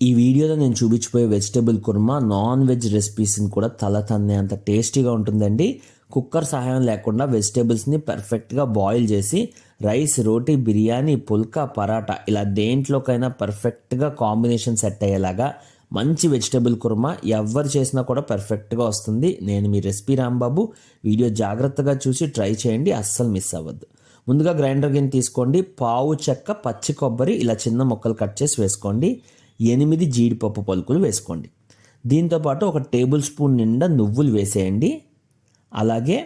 ఈ వీడియోలో నేను చూపించిపోయే వెజిటేబుల్ కుర్మా నాన్ వెజ్ రెసిపీస్ని కూడా తన్నే అంత టేస్టీగా ఉంటుందండి. కుక్కర్ సహాయం లేకుండా వెజిటేబుల్స్ని పర్ఫెక్ట్గా బాయిల్ చేసి రైస్, రోటీ, బిర్యానీ, పుల్కా, పరాటా ఇలా దేంట్లోకైనా పర్ఫెక్ట్గా కాంబినేషన్ సెట్ అయ్యేలాగా మంచి వెజిటేబుల్ కుర్మా ఎవరు చేసినా కూడా పర్ఫెక్ట్గా వస్తుంది. నేను మీ రెసిపీ రాంబాబు. వీడియో జాగ్రత్తగా చూసి ట్రై చేయండి, అస్సలు మిస్ అవ్వద్దు. ముందుగా గ్రైండర్ గిన్నె తీసుకోండి. పావు చెక్క పచ్చి కొబ్బరి ఇలా చిన్న ముక్కలు కట్ చేసి వేసుకోండి. 8 జీడిపప్పు పలుకులు వేసుకోండి. దీంతోపాటు ఒక టేబుల్ స్పూన్ నిండా నువ్వులు వేసేయండి. అలాగే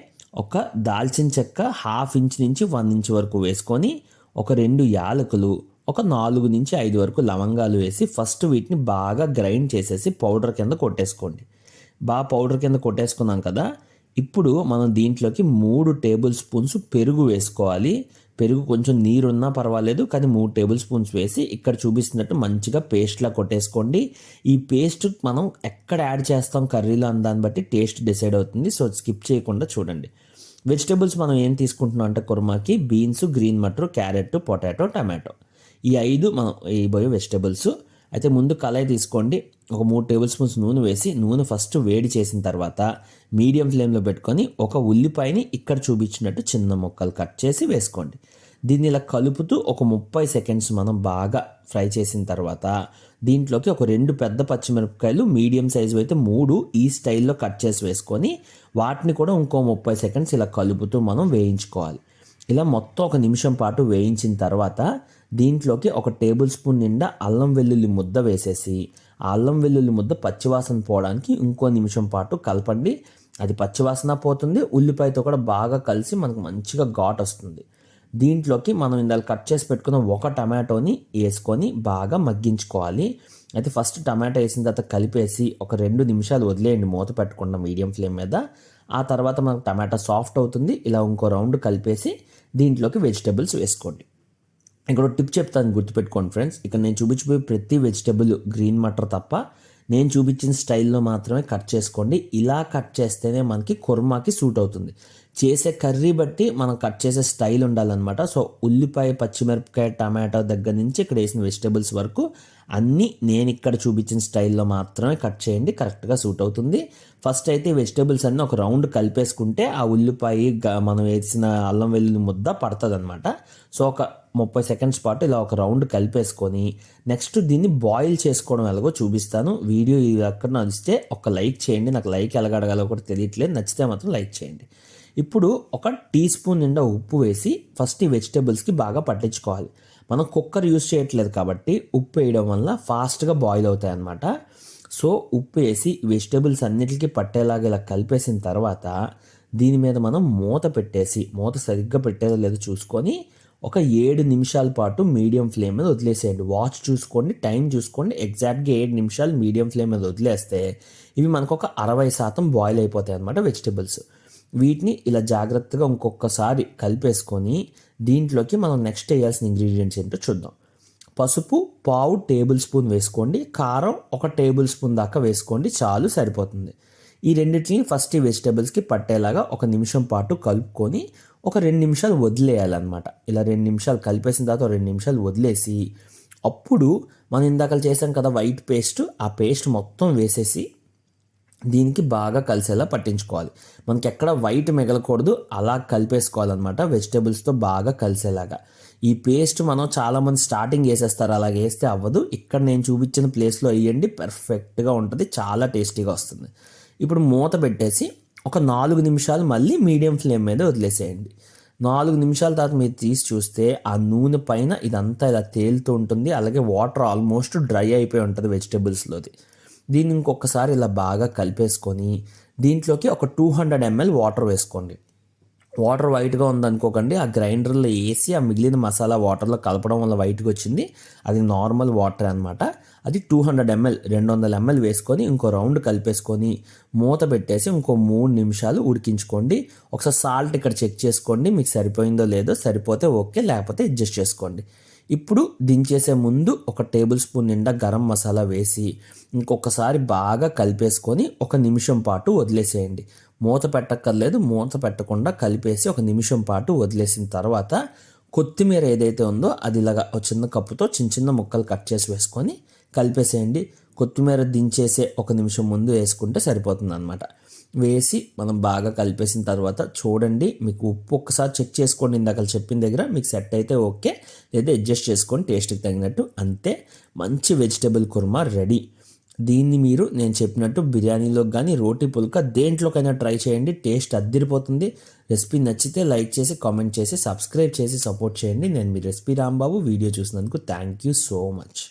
ఒక దాల్చిన చెక్క 1/2 ఇంచ్ నుంచి 1 ఇంచ్ వరకు వేసుకొని ఒక 2 యాలకులు, ఒక 4 నుంచి 5 వరకు లవంగాలు వేసి ఫస్ట్ వీటిని బాగా గ్రైండ్ చేసేసి పౌడర్ కింద కొట్టేసుకోండి. బాగా పౌడర్ కింద కొట్టేసుకున్నాం కదా, ఇప్పుడు మనం దీంట్లోకి 3 టేబుల్ స్పూన్స్ పెరుగు వేసుకోవాలి. పెరుగు కొంచెం నీరున్నా పర్వాలేదు, కానీ 3 టేబుల్ స్పూన్స్ వేసి ఇక్కడ చూపిస్తున్నట్టు మంచిగా పేస్ట్లా కొట్టేసుకోండి. ఈ పేస్ట్ మనం ఎక్కడ యాడ్ చేస్తాం కర్రీలో అన్న దాన్ని బట్టి టేస్ట్ డిసైడ్ అవుతుంది. సో స్కిప్ చేయకుండా చూడండి. వెజిటేబుల్స్ మనం ఏం తీసుకుంటున్నాం అంటే కుర్మాకి beans, green matar, carrot, potato, tomato ఈ 5 మనం వేయబోయే వెజిటేబుల్స్. అయితే ముందు కళాయి తీసుకోండి. ఒక 3 టేబుల్ స్పూన్స్ నూనె వేసి నూనె ఫస్ట్ వేడి చేసిన తర్వాత మీడియం ఫ్లేమ్లో పెట్టుకొని ఒక ఉల్లిపాయని ఇక్కడ చూపించినట్టు చిన్న ముక్కలు కట్ చేసి వేసుకోండి. దీన్ని ఇలా కలుపుతూ ఒక 30 సెకండ్స్ మనం బాగా ఫ్రై చేసిన తర్వాత దీంట్లోకి ఒక 2 పెద్ద పచ్చిమిరపకాయలు మీడియం సైజు అయితే 3 ఈ స్టైల్లో కట్ చేసి వేసుకొని వాటిని కూడా ఇంకో 30 సెకండ్స్ ఇలా కలుపుతూ మనం వేయించుకోవాలి. ఇలా మొత్తం 1 నిమిషం పాటు వేయించిన తర్వాత దీంట్లోకి ఒక టేబుల్ స్పూన్ నిండా అల్లం వెల్లుల్లి ముద్ద వేసేసి ఆ అల్లం వెల్లుల్లి ముద్ద పచ్చివాసన పోవడానికి ఇంకో నిమిషం పాటు కలపండి. అది పచ్చివాసన పోతుంది, ఉల్లిపాయతో కూడా బాగా కలిసి మనకు మంచిగా ఘాట్ వస్తుంది. దీంట్లోకి మనం ఇందాక కట్ చేసి పెట్టుకున్న ఒక టమాటోని వేసుకొని బాగా మగ్గించుకోవాలి. అయితే ఫస్ట్ టమాటో వేసిన తర్వాత కలిపేసి ఒక 2 నిమిషాలు వదిలేయండి మూత పెట్టకుండా మీడియం ఫ్లేమ్ మీద. ఆ తర్వాత మనకు టమాటా సాఫ్ట్ అవుతుంది. ఇలా ఇంకో రౌండ్ కలిపేసి దీంట్లోకి వెజిటేబుల్స్ వేసుకోండి. ఇక్కడ టిప్ చెప్తాను, గుర్తుపెట్టుకోండి ఫ్రెండ్స్. ఇక్కడ నేను చూపించిపోయి ప్రతి వెజిటేబుల్ గ్రీన్ మటర్ తప్ప నేను చూపించిన స్టైల్లో మాత్రమే కట్ చేసుకోండి. ఇలా కట్ చేస్తేనే మనకి కుర్మాకి సూట్ అవుతుంది. చేసే కర్రీ బట్టి మనం కట్ చేసే స్టైల్ ఉండాలన్నమాట. సో ఉల్లిపాయ, పచ్చిమిరపకాయ, టమాటో దగ్గర నుంచి ఇక్కడ వేసిన వెజిటేబుల్స్ వరకు అన్నీ నేను ఇక్కడ చూపించిన స్టైల్లో మాత్రమే కట్ చేయండి, కరెక్ట్గా సూట్ అవుతుంది. ఫస్ట్ అయితే వెజిటేబుల్స్ అన్నీ ఒక రౌండ్ కలిపేసుకుంటే ఆ ఉల్లిపాయ మనం వేసిన అల్లం వెల్లుల్లి ముద్ద పడుతుంది అనమాట. సో ఒక 30 సెకండ్స్ పాటు ఇలా ఒక రౌండ్ కలిపేసుకొని నెక్స్ట్ దీన్ని బాయిల్ చేసుకోవడం ఎలాగో చూపిస్తాను. వీడియో ఎక్కడ నచ్చితే ఒక లైక్ చేయండి. నాకు లైక్ ఎలాగడగాలో కూడా తెలియట్లేదు, నచ్చితే మాత్రం లైక్ చేయండి. ఇప్పుడు ఒక టీ స్పూన్ నిండా ఉప్పు వేసి ఫస్ట్ ఈ వెజిటేబుల్స్కి బాగా పట్టించుకోవాలి. మనం కుక్కర్ యూస్ చేయట్లేదు కాబట్టి ఉప్పు వేయడం వల్ల ఫాస్ట్గా బాయిల్ అవుతాయి అన్నమాట. సో ఉప్పు వేసి వెజిటేబుల్స్ అన్నిటికీ పట్టేలాగా ఇలా కలిపేసిన తర్వాత దీని మీద మనం మూత పెట్టేసి, మూత సరిగ్గా పెట్టేదో లేదో చూసుకొని ఒక 7 నిమిషాల పాటు మీడియం ఫ్లేమ్ మీద వదిలేసేయండి. వాచ్ చూసుకోండి, టైం చూసుకోండి. ఎగ్జాక్ట్గా 7 నిమిషాలు మీడియం ఫ్లేమ్ మీద వదిలేస్తే ఇవి మనకు ఒక 60% బాయిల్ అయిపోతాయి అన్నమాట వెజిటేబుల్స్. వీటిని ఇలా జాగ్రత్తగా ఇంకొకసారి కలిపేసుకొని దీంట్లోకి మనం నెక్స్ట్ వేయాల్సిన ఇంగ్రీడియంట్స్ ఏంటో చూద్దాం. పసుపు పావు టేబుల్ స్పూన్ వేసుకోండి. కారం ఒక టేబుల్ స్పూన్ దాకా వేసుకోండి, చాలు, సరిపోతుంది. ఈ రెండింటిని ఫస్ట్ ఈ వెజిటేబుల్స్కి పట్టేలాగా 1 నిమిషం పాటు కలుపుకొని ఒక 2 నిమిషాలు వదిలేయాలన్నమాట. ఇలా 2 నిమిషాలు కలిపేసిన తర్వాత 2 నిమిషాలు వదిలేసి అప్పుడు మనం ఇందాక చేసాం కదా వైట్ పేస్ట్, ఆ పేస్ట్ మొత్తం వేసేసి దీనికి బాగా కలిసేలా పట్టించుకోవాలి. మనకి ఎక్కడ వైట్ మిగలకూడదు, అలా కలిపేసుకోవాలన్నమాట వెజిటేబుల్స్తో బాగా కలిసేలాగా. ఈ పేస్ట్ మనం చాలామంది స్టార్టింగ్ వేసేస్తారు, అలాగే వేస్తే అవ్వదు. ఇక్కడ నేను చూపించిన ప్లేస్లో వేయండి, పర్ఫెక్ట్గా ఉంటుంది, చాలా టేస్టీగా వస్తుంది. ఇప్పుడు మూత పెట్టేసి ఒక 4 నిమిషాలు మళ్ళీ మీడియం ఫ్లేమ్ మీద వదిలేసేయండి. 4 నిమిషాల తర్వాత మీరు తీసి చూస్తే ఆ నూనె పైన ఇదంతా ఇలా తేలుతూ ఉంటుంది. అలాగే వాటర్ ఆల్మోస్ట్ డ్రై అయిపోయి ఉంటుంది వెజిటేబుల్స్లోది. దీన్ని ఇంకొకసారి ఇలా బాగా కలిపేసుకొని దీంట్లోకి ఒక 200 ml వాటర్ వేసుకోండి. వాటర్ వైట్గా ఉందనుకోకండి, ఆ గ్రైండర్లో వేసి ఆ మిగిలిన మసాలా వాటర్లో కలపడం వల్ల వైట్గా వచ్చింది. అది నార్మల్ వాటర్ అనమాట. అది 200 ml 200 ml వేసుకొని ఇంకో రౌండ్ కలిపేసుకొని మూత పెట్టేసి ఇంకో 3 నిమిషాలు ఉడికించుకోండి. ఒకసారి సాల్ట్ ఇక్కడ చెక్ చేసుకోండి, మీకు సరిపోయిందో లేదో. సరిపోతే ఓకే, లేకపోతే అడ్జస్ట్ చేసుకోండి. ఇప్పుడు దించేసే ముందు ఒక టేబుల్ స్పూన్ నిండా గరం మసాలా వేసి ఇంకొకసారి బాగా కలిపేసుకొని 1 నిమిషం పాటు వదిలేసేయండి. మూత పెట్టక్కర్లేదు, మూత పెట్టకుండా కలిపేసి 1 నిమిషం పాటు వదిలేసిన తర్వాత కొత్తిమీర ఏదైతే ఉందో అది ఇలాగా ఒక చిన్న కప్పుతో చిన్న చిన్న ముక్కలు కట్ చేసి వేసుకొని కలిపేసేయండి. కొత్తిమీర దించేసే 1 నిమిషం ముందు వేసుకుంటే సరిపోతుంది అనమాట. వేసి మనం బాగా కలిపేసిన తర్వాత చూడండి, మీకు ఉప్పు ఒక్కసారి చెక్ చేసుకోండి. ఇందాక చెప్పిన దగ్గర మీకు సెట్ అయితే ఓకే, లేదా అడ్జస్ట్ చేసుకోండి టేస్ట్కి తగినట్టు. అంతే, మంచి వెజిటబుల్ కుర్మా రెడీ. దీన్ని మీరు నేను చెప్పినట్టు బిర్యానీలోకి కానీ రోటీ పుల్కా దేంట్లోకైనా ట్రై చేయండి, టేస్ట్ అద్దిరిపోతుంది. రెసిపీ నచ్చితే లైక్ చేసి కామెంట్ చేసి సబ్స్క్రైబ్ చేసి సపోర్ట్ చేయండి. నేను మీ రెసిపీ రాంబాబు. వీడియో చూసినందుకు థ్యాంక్ యూ సో మచ్.